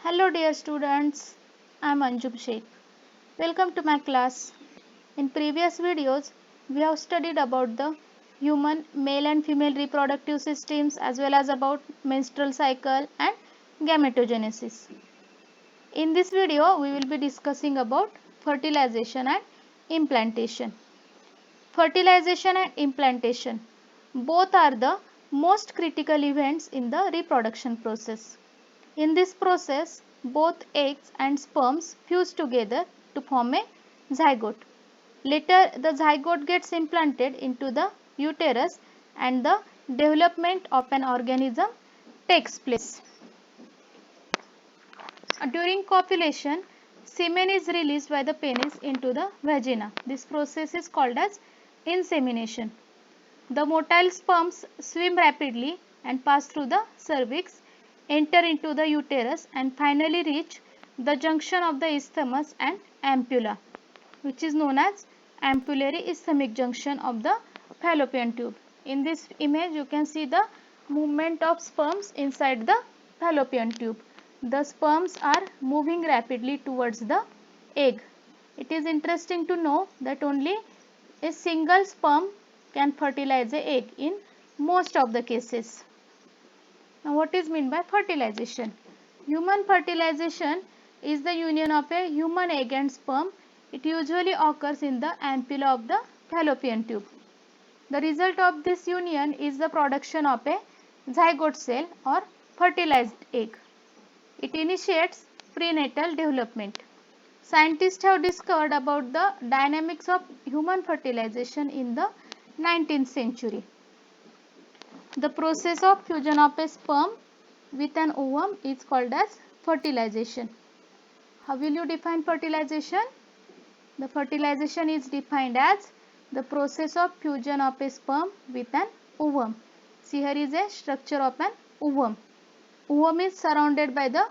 Hello dear students, I am Anjum Sheikh. Welcome to my class. In previous videos, we have studied about the human male and female reproductive systems as well as about menstrual cycle and gametogenesis. In this video, we will be discussing about fertilization and implantation. Fertilization and implantation both are the most critical events in the reproduction process. In this process, both eggs and sperms fuse together to form a zygote. Later, the zygote gets implanted into the uterus and the development of an organism takes place. During copulation, semen is released by the penis into the vagina. This process is called as insemination. The motile sperms swim rapidly and pass through the cervix, enter into the uterus and finally reach the junction of the isthmus and ampulla, which is known as ampullary isthmic junction of the fallopian tube. In this image you can see the movement of sperms inside the fallopian tube. The sperms are moving rapidly towards the egg. It is interesting to know that only a single sperm can fertilize an egg in most of the cases. Now what is meant by fertilization? Human fertilization is the union of a human egg and sperm. It usually occurs in the ampulla of the fallopian tube. The result of this union is the production of a zygote cell or fertilized egg. It initiates prenatal development. Scientists have discovered about the dynamics of human fertilization in the 19th century. The process of fusion of a sperm with an ovum is called as fertilization. How will you define fertilization? The fertilization is defined as the process of fusion of a sperm with an ovum. See, here is a structure of an ovum. Ovum is surrounded by the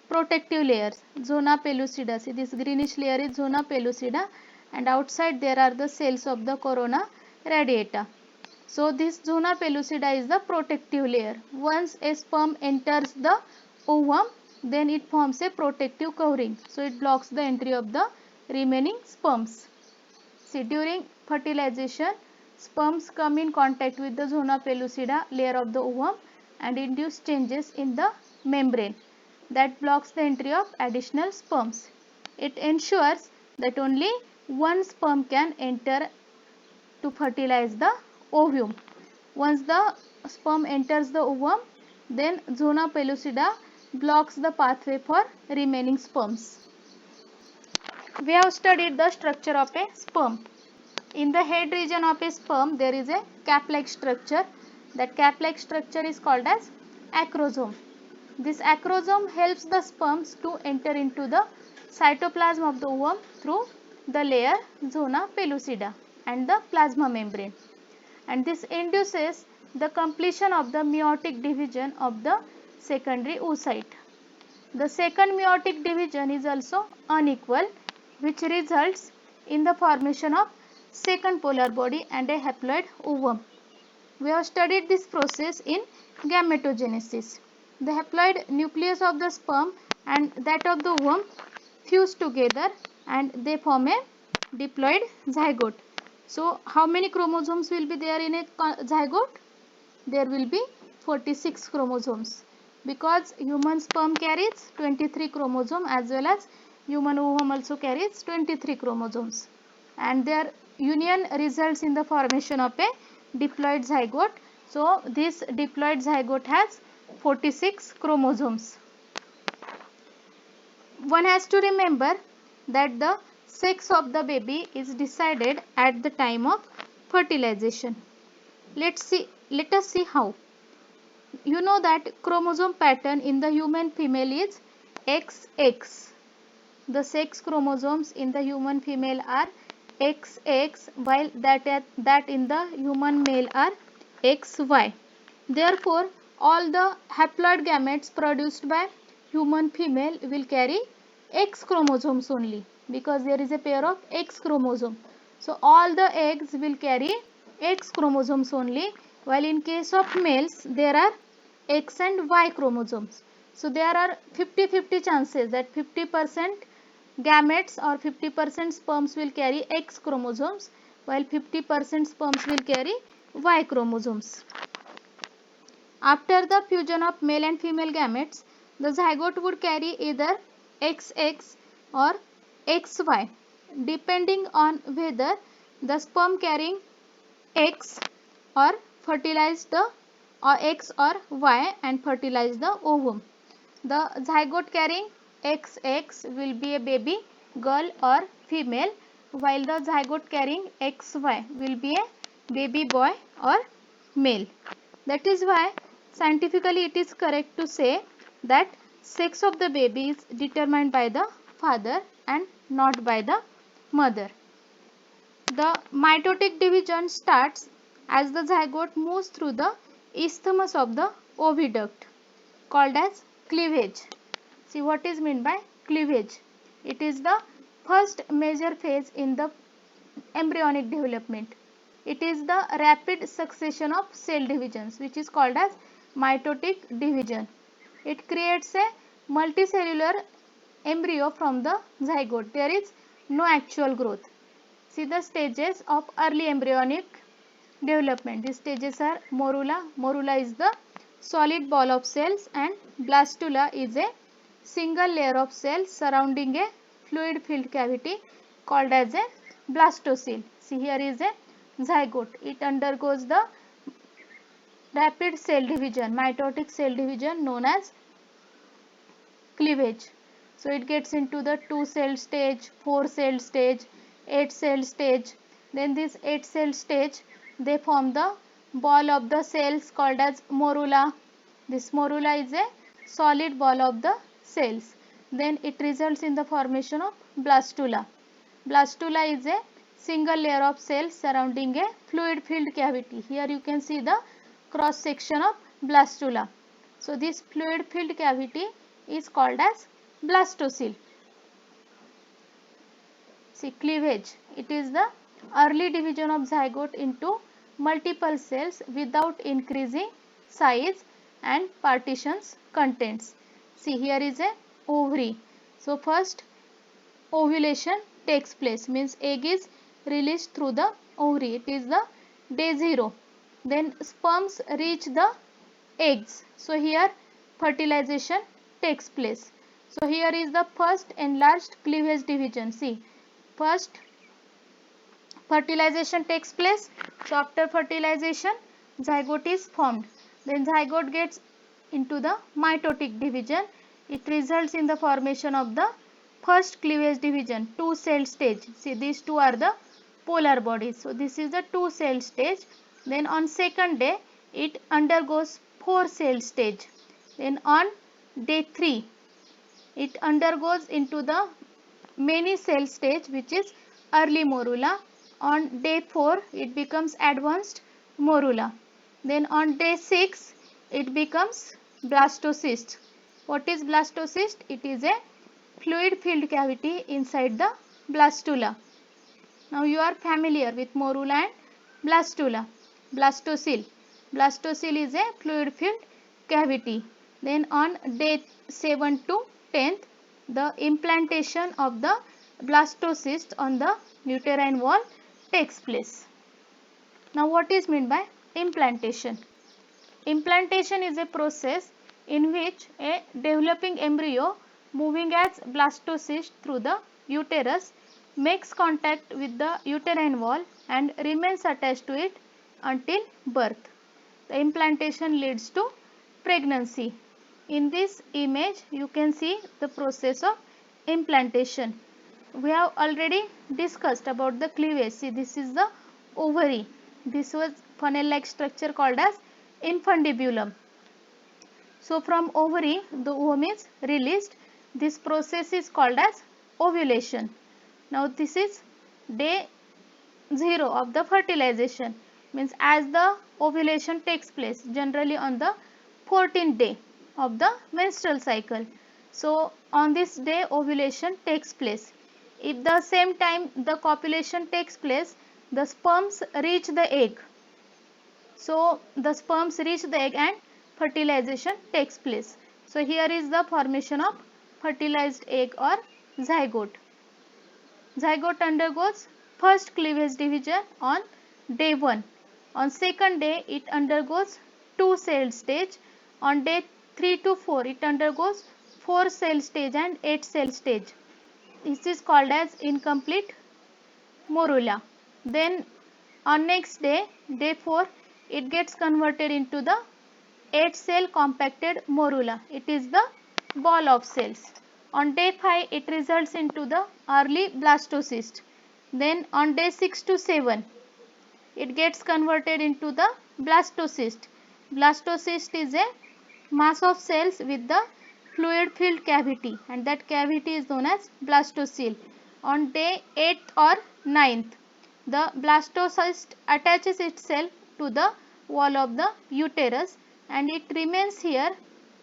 protective layers, zona pellucida. See, this greenish layer is zona pellucida and outside there are the cells of the corona radiata. So, this zona pellucida is the protective layer. Once a sperm enters the ovum, then it forms a protective covering. So, it blocks the entry of the remaining sperms. See, during fertilization, sperms come in contact with the zona pellucida layer of the ovum and induce changes in the membrane that blocks the entry of additional sperms. It ensures that only one sperm can enter to fertilize the ovum. Once the sperm enters the ovum, then zona pellucida blocks the pathway for remaining sperms. We have studied the structure of a sperm. In the head region of a sperm, there is a cap-like structure. That cap-like structure is called as acrosome. This acrosome helps the sperms to enter into the cytoplasm of the ovum through the layer zona pellucida and the plasma membrane. And this induces the completion of the meiotic division of the secondary oocyte. The second meiotic division is also unequal, which results in the formation of second polar body and a haploid ovum. We have studied this process in gametogenesis. The haploid nucleus of the sperm and that of the ovum fuse together and they form a diploid zygote. So, how many chromosomes will be there in a zygote? There will be 46 chromosomes because human sperm carries 23 chromosomes as well as human ovum also carries 23 chromosomes and their union results in the formation of a diploid zygote. So, this diploid zygote has 46 chromosomes. One has to remember that the sex of the baby is decided at the time of fertilization. Let us see how. You know that chromosome pattern in the human female is XX. The sex chromosomes in the human female are XX while that in the human male are XY. Therefore, all the haploid gametes produced by human female will carry X chromosomes only because there is a pair of X chromosome. So, all the eggs will carry X chromosomes only while in case of males there are X and Y chromosomes. So there are 50-50 chances that 50% gametes or 50% sperms will carry X chromosomes, while 50% sperms will carry Y chromosomes. After the fusion of male and female gametes, the zygote would carry either XX or XY, depending on whether the sperm carrying X or fertilize the or X or Y and fertilize the ovum. The zygote carrying XX will be a baby girl or female, while the zygote carrying XY will be a baby boy or male. That is why scientifically it is correct to say that sex of the baby is determined by the father and not by the mother. The mitotic division starts as the zygote moves through the isthmus of the oviduct, called as cleavage. See what is meant by cleavage. It is the first major phase in the embryonic development. It is the rapid succession of cell divisions which is called as mitotic division. It creates a multicellular embryo from the zygote. There is no actual growth. See the stages of early embryonic development. These stages are morula. Morula is the solid ball of cells and blastula is a single layer of cells surrounding a fluid filled cavity called as a blastocele. See here is a zygote. It undergoes the rapid cell division, mitotic cell division known as cleavage. So it gets into the 2 cell stage, 4 cell stage, 8 cell stage. Then this 8 cell stage they form the ball of the cells called as morula. This morula is a solid ball of the cells. Then it results in the formation of blastula. Blastula is a single layer of cells surrounding a fluid filled cavity. Here you can see the cross section of blastula. So this fluid filled cavity is called as blastocele. See cleavage. It is the early division of zygote into multiple cells without increasing size and partitions contents. See here is a ovary. So first ovulation takes place, means egg is released through the ovary. It is the day 0. Then sperms reach the eggs. So here fertilization takes place. So here is the first enlarged cleavage division. See, first fertilization takes place. So after fertilization zygote is formed. Then zygote gets into the mitotic division. It results in the formation of the first cleavage division, 2 cell stage. See these two are the polar bodies. So this is the 2 cell stage. Then on second day it undergoes 4 cell stage. Then on day 3 it undergoes into the many cell stage which is early morula. On day 4 it becomes advanced morula. Then on day 6 it becomes blastocyst. What is blastocyst? It is a fluid filled cavity inside the blastula. Now you are familiar with morula and blastula. Blastocele. Blastocele is a fluid filled cavity. Then on day 7 to 10th the implantation of the blastocyst on the uterine wall takes place. Now what is meant by implantation? Implantation is a process in which a developing embryo moving as blastocyst through the uterus makes contact with the uterine wall and remains attached to it until birth. The implantation leads to pregnancy. In this image you can see the process of implantation. We have already discussed about the cleavage. See this is the ovary. This was funnel like structure called as infundibulum. So from ovary the ovum is released. This process is called as ovulation. Now this is day 0 of the fertilization, means as the ovulation takes place generally on the 14th day of the menstrual cycle. So on this day ovulation takes place. If the same time the copulation takes place, the sperms reach the egg. So the sperms reach the egg and fertilization takes place. So here is the formation of fertilized egg or zygote. Zygote undergoes first cleavage division on day 1. On second day it undergoes 2 cell stage. On day 3 to 4 it undergoes 4 cell stage and 8 cell stage. This is called as incomplete morula. Then on next day, day 4, it gets converted into the 8 cell compacted morula. It is the ball of cells. On day 5, it results into the early blastocyst. Then on day 6 to 7, it gets converted into the blastocyst. Blastocyst is a mass of cells with the fluid filled cavity, and that cavity is known as blastocele. On day 8th or 9th, the blastocyst attaches itself to the wall of the uterus and it remains here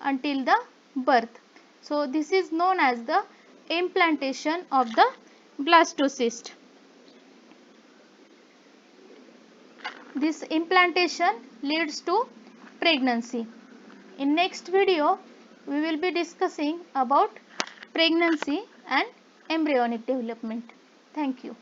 until the birth. So this is known as the implantation of the blastocyst. This implantation leads to pregnancy. In next video, we will be discussing about pregnancy and embryonic development. Thank you.